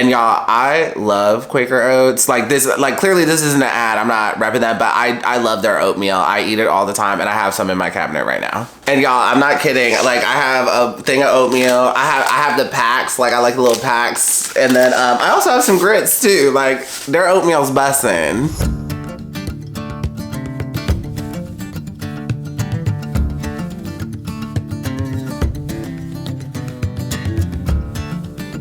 And y'all, I love Quaker Oats. Like this, like clearly this isn't an ad. I'm not repping them, but I love their oatmeal. I eat it all the time and I have some in my cabinet right now. And y'all, I'm not kidding. Like I have a thing of oatmeal. I have the packs. Like I like the little packs. And then I also have some grits too. Like their oatmeal's bussin'.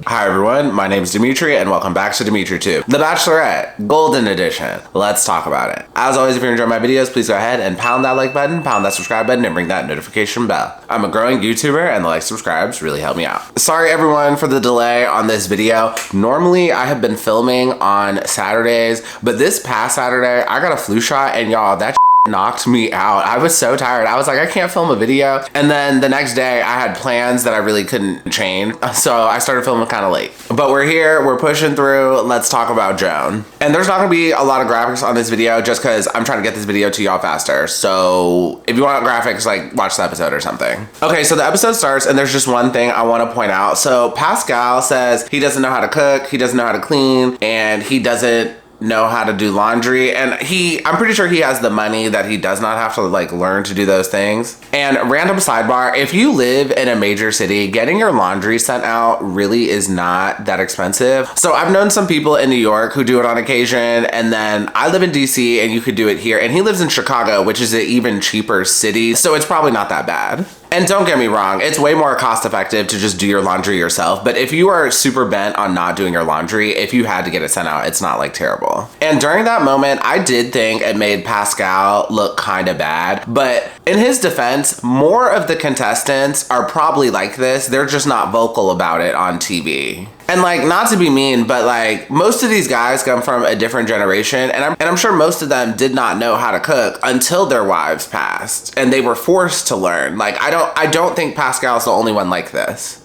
Hi everyone, my name is Dimitri and welcome back to Dimitri 2. The Bachelorette, Golden Edition. Let's talk about it. As always, if you're enjoying my videos, please go ahead and pound that like button, pound that subscribe button, and ring that notification bell. I'm a growing YouTuber and the like subscribes really help me out. Sorry everyone for the delay on this video. Normally I have been filming on Saturdays, but this past Saturday I got a flu shot and y'all, that knocked me out. I was so tired. I was like, I can't film a video. And then the next day I had plans that I really couldn't change. So I started filming kind of late. But we're here, we're pushing through. Let's talk about Joan. And there's not gonna be a lot of graphics on this video just because I'm trying to get this video to y'all faster. So if you want graphics, like watch the episode or something. Okay, so the episode starts and there's just one thing I want to point out. So Pascal says he doesn't know how to cook, he doesn't know how to clean, and he doesn't know how to do laundry, and I'm pretty sure he has the money that he does not have to like learn to do those things. And random sidebar, if you live in a major city, getting your laundry sent out really is not that expensive. So I've known some people in New York who do it on occasion, and then I live in DC and you could do it here, and he lives in Chicago, which is an even cheaper city, so it's probably not that bad. And don't get me wrong, it's way more cost effective to just do your laundry yourself, but if you are super bent on not doing your laundry, if you had to get it sent out, it's not like terrible. And during that moment, I did think it made Pascal look kind of bad, but in his defense, more of the contestants are probably like this, they're just not vocal about it on TV. And like, not to be mean, but like most of these guys come from a different generation, and I'm sure most of them did not know how to cook until their wives passed and they were forced to learn. Like I don't think Pascal's the only one like this.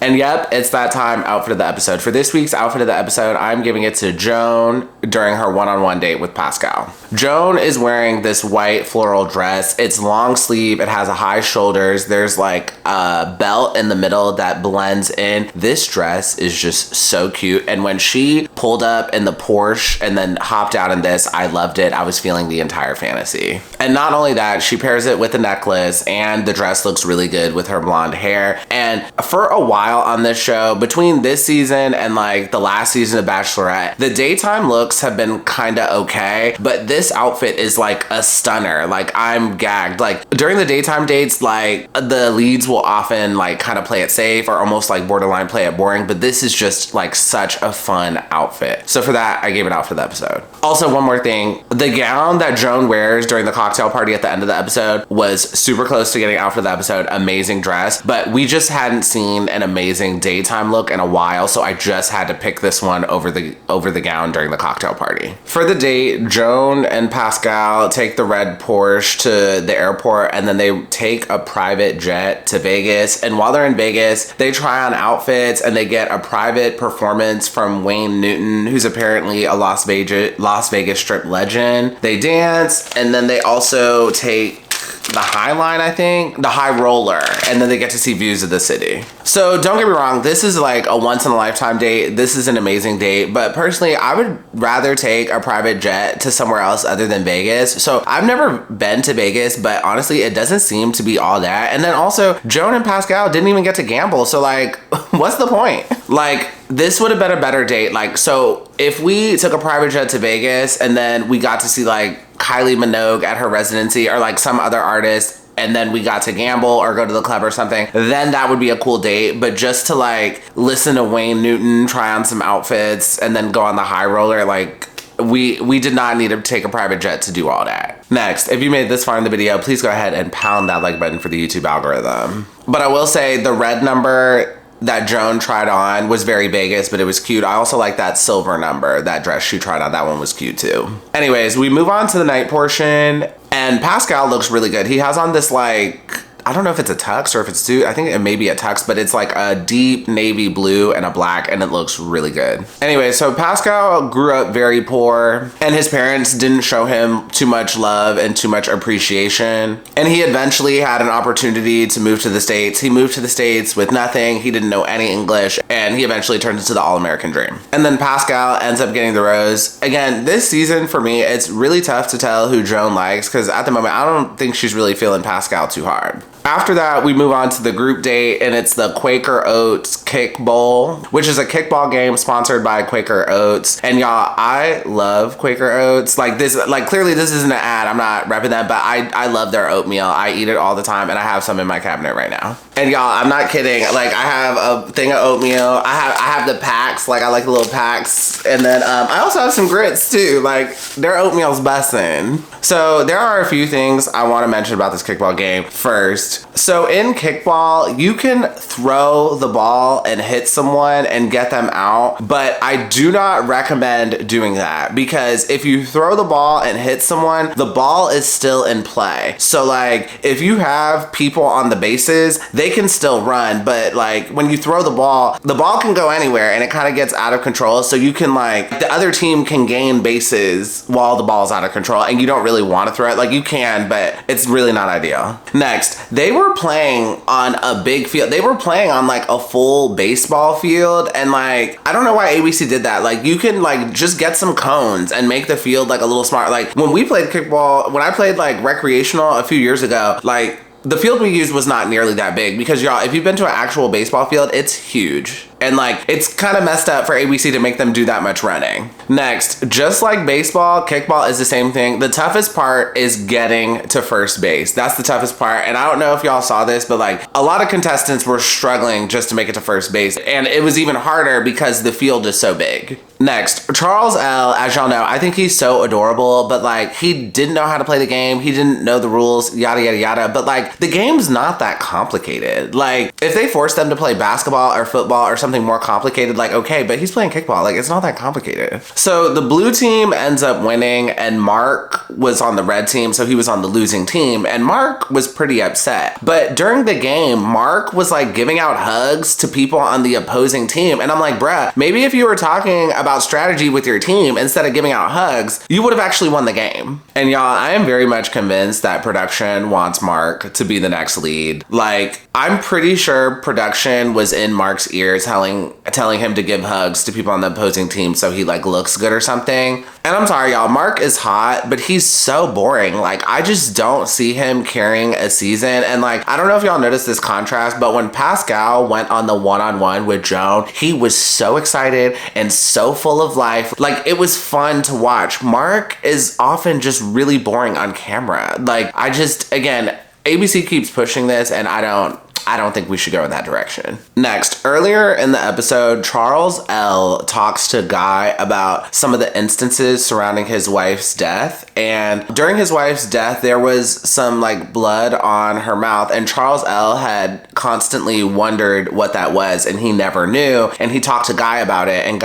And yep, it's that time, outfit of the episode. For this week's outfit of the episode, I'm giving it to Joan during her one-on-one date with Pascal. Joan is wearing this white floral dress. It's long sleeve, it has a high shoulders. There's like a belt in the middle that blends in. This dress is just so cute. And when she pulled up in the Porsche and then hopped out in this, I loved it. I was feeling the entire fantasy. And not only that, she pairs it with a necklace, and the dress looks really good with her blonde hair. And for a while on this show, between this season and like the last season of Bachelorette, the daytime looks have been kind of okay, but this outfit is like a stunner. Like I'm gagged. Like during the daytime dates, like the leads will often like kind of play it safe or almost like borderline play it boring, but this is just like such a fun outfit. So for that, I gave it out for the episode. Also, one more thing, the gown that Joan wears during the cocktail party at the end of the episode was super close to getting out for the episode. Amazing dress, but we just hadn't seen an amazing daytime look in a while, so I just had to pick this one over the gown during the cocktail party. For the date, Joan and Pascal take the red Porsche to the airport, and then they take a private jet to Vegas. And while they're in Vegas, they try on outfits and they get a private performance from Wayne Newton, who's apparently a Las Vegas Strip legend. They dance, and then they also take the High Line, I think, the High Roller, and then they get to see views of the city. So don't get me wrong, this is like a once in a lifetime date. This is an amazing date, but personally, I would rather take a private jet to somewhere else other than Vegas. So I've never been to Vegas, but honestly, it doesn't seem to be all that. And then also, Joan and Pascal didn't even get to gamble. So like, what's the point? Like, this would have been a better date. Like, so if we took a private jet to Vegas and then we got to see like Kylie Minogue at her residency or like some other artist, and then we got to gamble or go to the club or something, then that would be a cool date. But just to like listen to Wayne Newton, try on some outfits, and then go on the high roller, like we did not need to take a private jet to do all that. Next, if you made this far in the video, please go ahead and pound that like button for the YouTube algorithm. But I will say the red number that Joan tried on was very Vegas, but it was cute. I also like that silver number, that dress she tried on, that one was cute too. Anyways, we move on to the night portion, and Pascal looks really good. He has on this like I don't know if it's a tux or if it's suit. I think it may be a tux, but it's like a deep navy blue and a black, and it looks really good. Anyway, so Pascal grew up very poor, and his parents didn't show him too much love and too much appreciation. And he eventually had an opportunity to move to the States. He moved to the States with nothing. He didn't know any English, and he eventually turned into the all-American dream. And then Pascal ends up getting the rose. Again, this season for me, it's really tough to tell who Joan likes, because at the moment, I don't think she's really feeling Pascal too hard. After that, we move on to the group date, and it's the Quaker Oats Kick Bowl, which is a kickball game sponsored by Quaker Oats. And y'all, I love Quaker Oats. Like clearly this isn't an ad. I'm not repping them, but I love their oatmeal. I eat it all the time, and I have some in my cabinet right now. And y'all, I'm not kidding. Like, I have a thing of oatmeal. I have the packs. Like, I like the little packs. And then I also have some grits too. Like, their oatmeal's bussin'. So there are a few things I want to mention about this kickball game. First, so in kickball, you can throw the ball and hit someone and get them out, but I do not recommend doing that, because if you throw the ball and hit someone, the ball is still in play. So like, if you have people on the bases, they can still run, but like when you throw the ball can go anywhere, and it kind of gets out of control. So you can, like, the other team can gain bases while the ball's out of control, and you don't really want to throw it. Like, you can, but it's really not ideal. Next, they were playing on a big field. They were playing on like a full baseball field, and like, I don't know why ABC did that. Like, you can like just get some cones and make the field like a little smart. Like, when we played kickball, when I played like recreational a few years ago, like, the field we used was not nearly that big, because y'all, if you've been to an actual baseball field, it's huge. And like, it's kind of messed up for ABC to make them do that much running. Next, just like baseball, kickball is the same thing. The toughest part is getting to first base. That's the toughest part. And I don't know if y'all saw this, but like, a lot of contestants were struggling just to make it to first base. And it was even harder because the field is so big. Next, Charles L., as y'all know, I think he's so adorable, but like, he didn't know how to play the game. He didn't know the rules, yada, yada, yada. But like, the game's not that complicated. Like, if they force them to play basketball or football or something more complicated, like, okay, but he's playing kickball. Like, it's not that complicated. So the blue team ends up winning, and Mark was on the red team, so he was on the losing team, and Mark was pretty upset. But during the game, Mark was like giving out hugs to people on the opposing team, and I'm like, bruh, maybe if you were talking about strategy with your team instead of giving out hugs, you would have actually won the game. And y'all, I am very much convinced that production wants Mark to be the next lead. Like, I'm pretty sure production was in Mark's ears telling him to give hugs to people on the opposing team so he like looks good or something. And I'm sorry, y'all, Mark is hot, but he's so boring. Like, I just don't see him carrying a season. And like, I don't know if y'all noticed this contrast, but when Pascal went on the one-on-one with Joan, he was so excited and so full of life. Like, it was fun to watch. Mark is often just really boring on camera. Like, again, ABC keeps pushing this, and I don't think we should go in that direction. Next, earlier in the episode, Charles L. talks to Guy about some of the instances surrounding his wife's death. And during his wife's death, there was some like blood on her mouth, and Charles L. had constantly wondered what that was, and he never knew. And he talked to Guy about it, and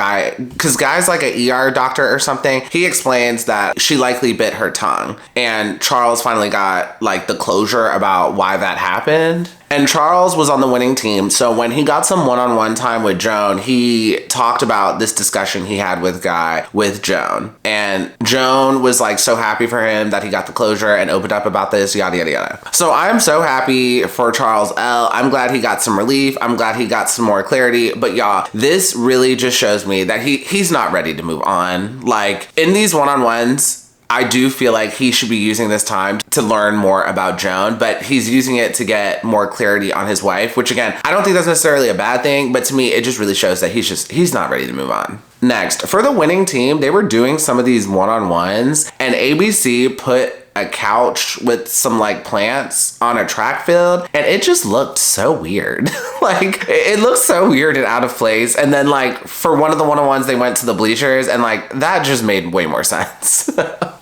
because Guy's like an ER doctor or something, he explains that she likely bit her tongue. And Charles finally got like the closure about why that happened. And Charles was on the winning team, so when he got some one-on-one time with Joan, he talked about this discussion he had with Guy with Joan. And Joan was like so happy for him that he got the closure and opened up about this, yada, yada, yada. So I'm so happy for Charles L. I'm glad he got some relief. I'm glad he got some more clarity. But y'all, this really just shows me that he's not ready to move on. Like, in these one-on-ones, I do feel like he should be using this time to learn more about Joan, but he's using it to get more clarity on his wife, which again, I don't think that's necessarily a bad thing, but to me, it just really shows that he's not ready to move on. Next, for the winning team, they were doing some of these one-on-ones, and ABC put a couch with some like plants on a track field, and it just looked so weird. Like, it looked so weird and out of place. And then like, for one of the one-on-ones, they went to the bleachers, and like, that just made way more sense.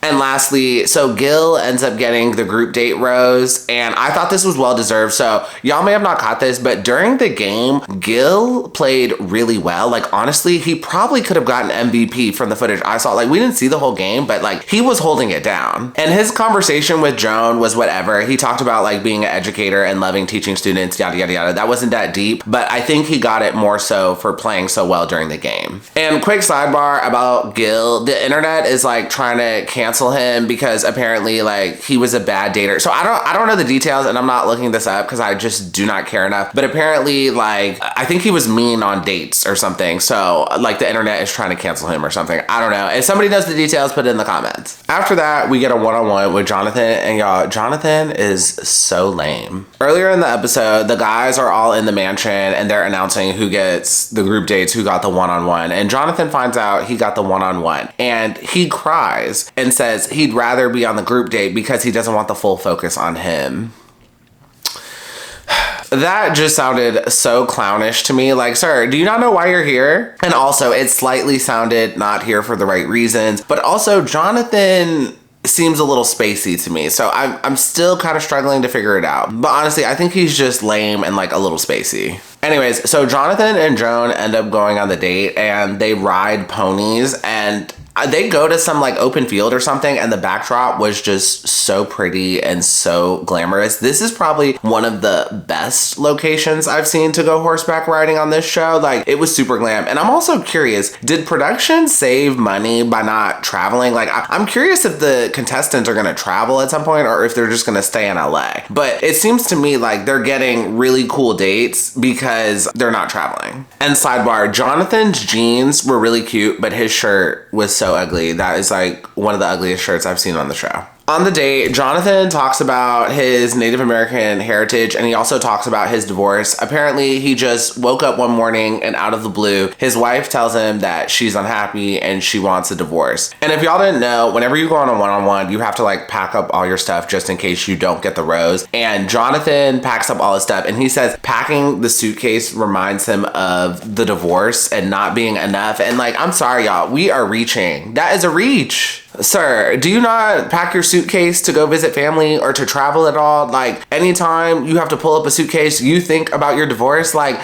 And lastly, so Gil ends up getting the group date rose, and I thought this was well deserved. So y'all may have not caught this, but during the game, Gil played really well. Like, honestly, he probably could have gotten MVP from the footage I saw. Like, we didn't see the whole game, but like, he was holding it down. And his conversation with Joan was whatever. He talked about like being an educator and loving teaching students, yada, yada, yada. That wasn't that deep, but I think he got it more so for playing so well during the game. And quick sidebar about Gil, the internet is like trying to cancel him because apparently like he was a bad dater. So I don't know the details, and I'm not looking this up because I just do not care enough. But apparently like, I think he was mean on dates or something. So like the internet is trying to cancel him or something. I don't know. If somebody knows the details, put it in the comments. After that, we get a one-on-one with Jonathon, and y'all, Jonathon is so lame. Earlier in the episode, the guys are all in the mansion and they're announcing who gets the group dates, who got the one-on-one. And Jonathon finds out he got the one-on-one, and he cries and says he'd rather be on the group date because he doesn't want the full focus on him. That just sounded so clownish to me. Like, sir, do you not know why you're here? And also, it slightly sounded not here for the right reasons. But also, Jonathon seems a little spacey to me. So I'm still kind of struggling to figure it out. But honestly, I think he's just lame and like a little spacey. Anyways, so Jonathon and Joan end up going on the date, and they ride ponies, and they go to some like open field or something, and the backdrop was just so pretty and so glamorous. This is probably one of the best locations I've seen to go horseback riding on this show. Like, it was super glam. And I'm also curious, did production save money by not traveling? Like, I'm curious if the contestants are gonna travel at some point or if they're just gonna stay in LA. But it seems to me like they're getting really cool dates because they're not traveling. And sidebar, Jonathon's jeans were really cute, but his shirt was so ugly. That is like one of the ugliest shirts I've seen on the show. On the date, Jonathon talks about his Native American heritage, and he also talks about his divorce. Apparently, he just woke up one morning and out of the blue, his wife tells him that she's unhappy and she wants a divorce. And if y'all didn't know, whenever you go on a one-on-one, you have to like pack up all your stuff just in case you don't get the rose. And Jonathon packs up all his stuff, and he says packing the suitcase reminds him of the divorce and not being enough. And like, I'm sorry, y'all, we are reaching. That is a reach. Sir, do you not pack your suitcase to go visit family or to travel at all? Like, anytime you have to pull up a suitcase, you think about your divorce? Like,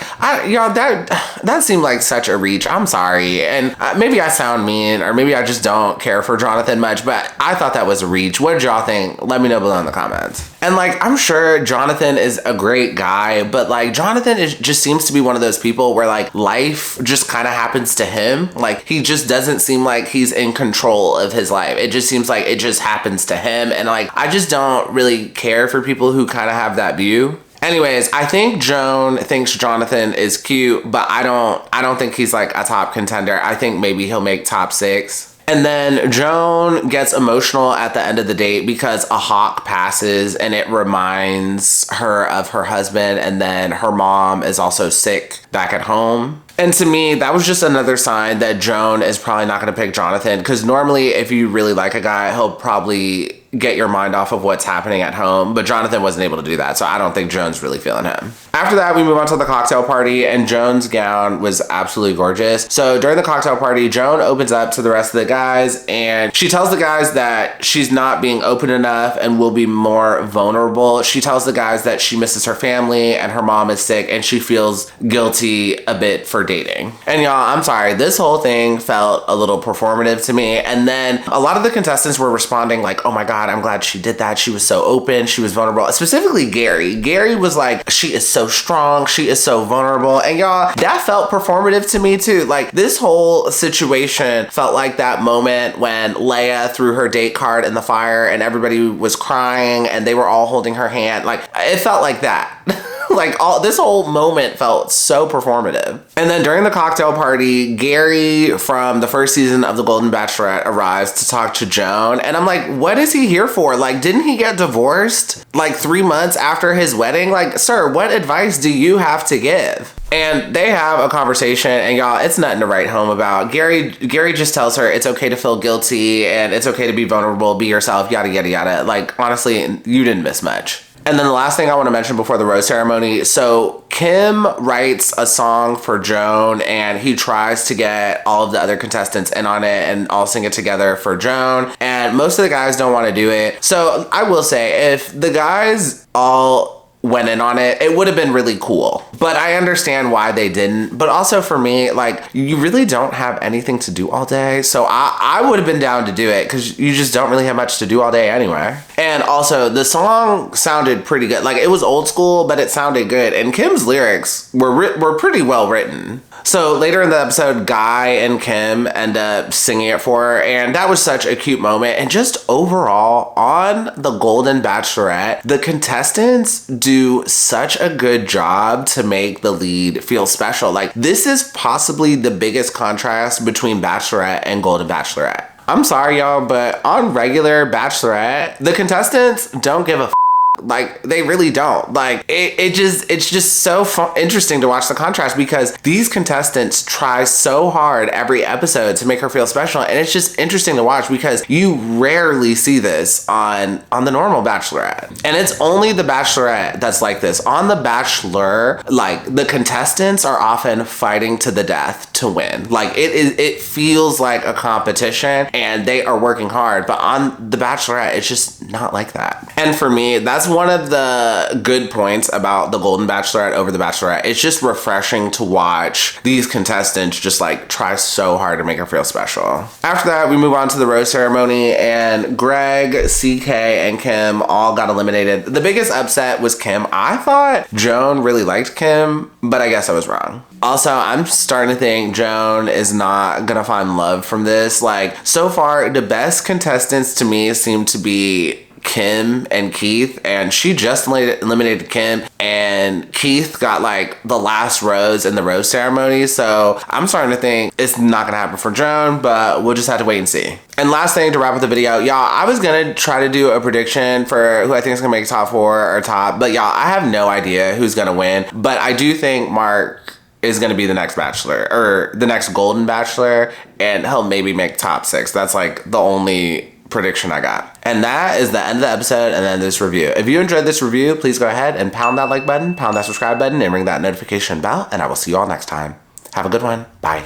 y'all, that seemed like such a reach. I'm sorry. And maybe I sound mean, or maybe I just don't care for Jonathon much, but I thought that was a reach. What did y'all think? Let me know below in the comments. And like, I'm sure Jonathon is a great guy, but like, Jonathon just seems to be one of those people where like life just kind of happens to him. Like, he just doesn't seem like he's in control of his life. It just seems like it just happens to him. And like, I just don't really care for people who kind of have that view. Anyways, I think Joan thinks Jonathon is cute, but I don't think he's like a top contender. I think maybe he'll make top 6. And then Joan gets emotional at the end of the date because a hawk passes and it reminds her of her husband, and then her mom is also sick back at home. And to me, that was just another sign that Joan is probably not going to pick Jonathon, because normally if you really like a guy, he'll probably get your mind off of what's happening at home, but Jonathon wasn't able to do that, so I don't think Joan's really feeling him. After that, we move on to the cocktail party, and Joan's gown was absolutely gorgeous. So during the cocktail party, Joan opens up to the rest of the guys, and she tells the guys that she's not being open enough and will be more vulnerable. She tells the guys that she misses her family and her mom is sick, and she feels guilty a bit for dating. And y'all, I'm sorry, this whole thing felt a little performative to me. And then a lot of the contestants were responding like, oh my God, I'm glad she did that. She was so open. She was vulnerable. Specifically Gary. Gary was like, she is so strong. She is so vulnerable. And y'all, that felt performative to me too. Like, this whole situation felt like that moment when Leia threw her date card in the fire and everybody was crying and they were all holding her hand. Like, it felt like that. Like, this whole moment felt so performative. And then during the cocktail party, Gary from the first season of the Golden Bachelorette arrives to talk to Joan. And I'm like, what is he here for? Like, didn't he get divorced like 3 months after his wedding? Like, sir, what advice do you have to give? And they have a conversation, and y'all, it's nothing to write home about. Gary just tells her it's okay to feel guilty and it's okay to be vulnerable, be yourself, yada, yada, yada. Like, honestly, you didn't miss much. And then the last thing I want to mention before the rose ceremony. So Kim writes a song for Joan and he tries to get all of the other contestants in on it and all sing it together for Joan. And most of the guys don't want to do it. So I will say, if the guys all went in on it, it would have been really cool. But I understand why they didn't. But also for me, like, you really don't have anything to do all day. So I would have been down to do it because you just don't really have much to do all day anyway. And also the song sounded pretty good. Like, it was old school, but it sounded good. And Kim's lyrics were pretty well written. So later in the episode, Guy and Kim end up singing it for her, and that was such a cute moment. And just overall, on the Golden Bachelorette, the contestants do such a good job to make the lead feel special. Like, this is possibly the biggest contrast between Bachelorette and Golden Bachelorette. I'm sorry, y'all, but on regular Bachelorette, the contestants don't give a like, they really don't. Like, it's just so interesting to watch the contrast because these contestants try so hard every episode to make her feel special, and it's just interesting to watch because you rarely see this on the normal Bachelorette. And it's only the Bachelorette that's like this. On the Bachelor, like, the contestants are often fighting to the death to win. Like, it feels like a competition and they are working hard, but on the Bachelorette, it's just not like that. And for me, that's one of the good points about the Golden Bachelorette over the Bachelorette. It's just refreshing to watch these contestants just like try so hard to make her feel special. After that, we move on to the rose ceremony, and Greg, CK, and Kim all got eliminated. The biggest upset was Kim. I thought Joan really liked Kim, but I guess I was wrong. Also, I'm starting to think Joan is not gonna find love from this. Like, so far, the best contestants to me seem to be Kim and Keith, and she just eliminated Kim, and Keith got like the last rose in the rose ceremony. So I'm starting to think it's not gonna happen for Joan, but we'll just have to wait and see. And last thing to wrap up the video, y'all, I was gonna try to do a prediction for who I think is gonna make top 4 or top, but y'all, I have no idea who's gonna win, but I do think Mark is gonna be the next Bachelor, or the next Golden Bachelor, and he'll maybe make top 6. That's like the only prediction I got. And that is the end of the episode and then this review. If you enjoyed this review, please go ahead and pound that like button, pound that subscribe button, and ring that notification bell, and I will see you all next time. Have a good one. Bye.